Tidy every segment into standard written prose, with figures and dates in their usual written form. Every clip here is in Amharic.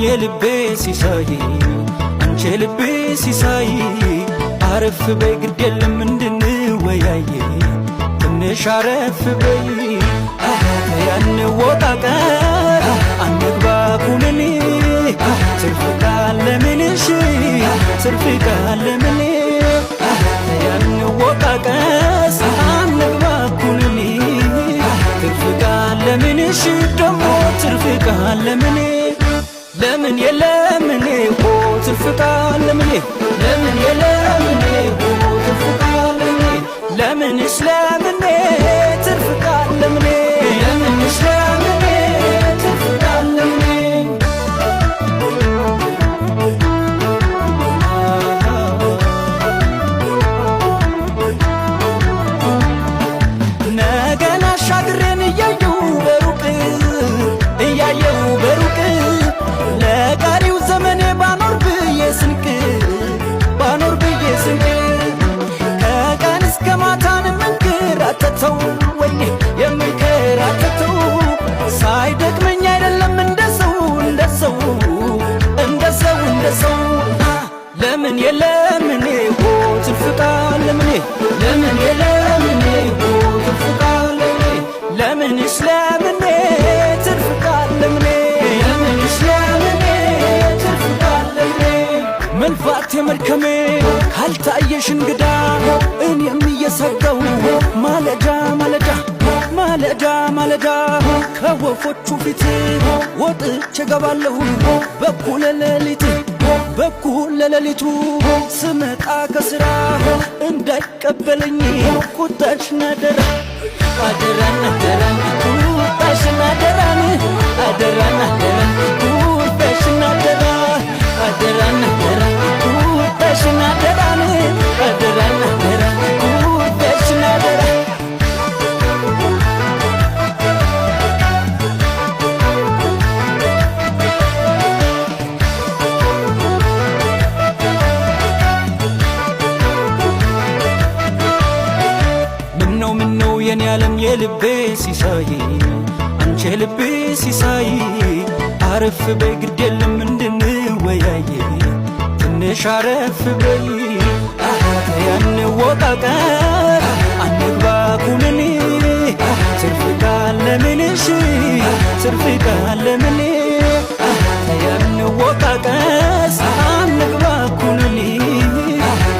የልቤ ሲሳይ አንቺ ልቤ ሲሳይ አረፍ በይ ግድ የለም እንድንወያይ ትንሽ አረፍ በይ ያንወቃቀር አንግባ ኩነኔ ትርፍ ካለ ምንሽ ትርፍ ካለ ምን ያንወቃቀስ አንግባ ኩነኔ ትርፍ ካለ ምንሽ ደሞ ትርፍ ካለ ምን ለምን የለምኔ ኦ ትርፍ ካለ ምን ለምን የለምኔ ኦ ትርፍ ካለ ምን ለምንስ ለምኔ ትርፍ ካለ ምን ለምንስ ለምኔ ትርፍ ካለ ምን ነገን አሻግሬን እያየሁ በሩቅ ለቀሪው ዘመኔ ባኖር ብዬ ስንቅ ከቀን እስከ ማታን የምንከራተተው ወይኔ የምንከራተተው ሳይደክመኝ አይደለም እንደሰው ለምን የለምኔ ኦ ትርፍ ካለ ምን ለምን የለምኔ ኦ ትርፍ ካለ ምን ለምንስ ለምኔ ትርፍ ካለ ምን ለምንስ ለምኔ ትርፍ ካለ ምን መልፋቴ መድከሜ ካልታየሽ እንግዳ እኔም እየሰጋው ማለዳ ከወፎቹ ፊት ወጥቼ ገባለሁ በኩለ ሌሊቱ ስመጣ ከስራ እንዳይቀበለኝ ቁጣሽ ናደራ አደራን ቁጣሽ ናደራን አደራን ቁጣሽ ናደራ አደራን ቁጣሽ ናደራን አደራን ቁጣሽ ናደራ የኔ ዓለም የልቤ ሲሳይ አንቺ ልቤ ሲሳይ አረፍ በይ ግድ የለም እንድንወያይ ትንሽ አረፍ በይ ያንወቃቀር አንግባ ኩነኔ ትርፍ ካለ ምንሽ ትርፍ ካለ ምን ያንወቃቀስ አንግባ ኩነኔ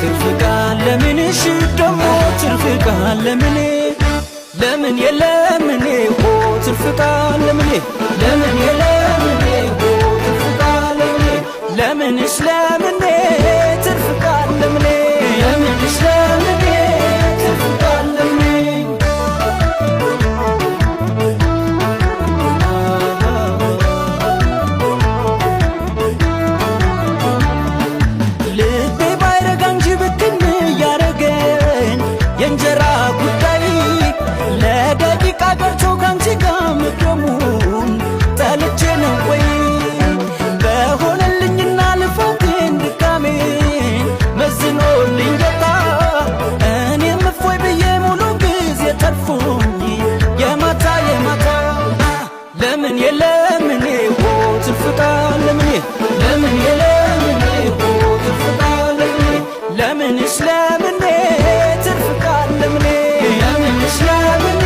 ትርፍ ካለ ምንሽ ደሞ ትርፍ ካለ ምን ለምን የለምኔ ኦ ትርፍ ካለ ምን ለምን የለምኔ ኦ ትርፍ ካለ ምን ለምንስ ለምኔ ትርፍ ካለ ምን ለምንስ ለምኔ ትርፍ ካለ ምን ልቤ ባይረጋ እንጂ ብትን ያረገን የእንጀራ ጉዳይ ለደቂቃ ቀርቶ ካንቺ ጋር መቅረሙን ጠልቼ ነው ወይ በሆነልኝና ልፋቴን ድካሜን መዝኖልኝ ገጣ እኔም እፎይ ብዬ ሙሉ ጊዜ ተርፎኝ የማታ ለምን የለምኔ ኦ ትርፍ ካለ ምን ለምን የለምኔ ኦ ትርፍ ካለ ምን ለምንስ ለምኔ ትርፍ ካለ ምን ለምንስ ለምኔ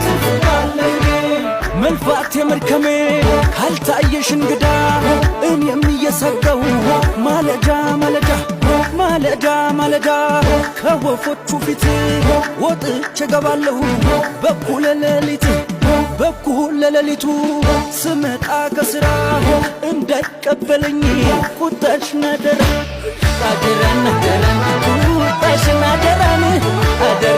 ትርፍ ካለ ምን መልፋቴ መድከሜ ካልታየሽ እንግዳ እኔም እየሰጋው ማለዳ ከወፎቹ ፊት ወጥቼ ገባለሁ በኩለ ሌሊቱ ስመጣ ከስራ እንዳይቀበለኝ ቁጣሽ ናደራ አደራን ቁጣሽ ናደራን አደራ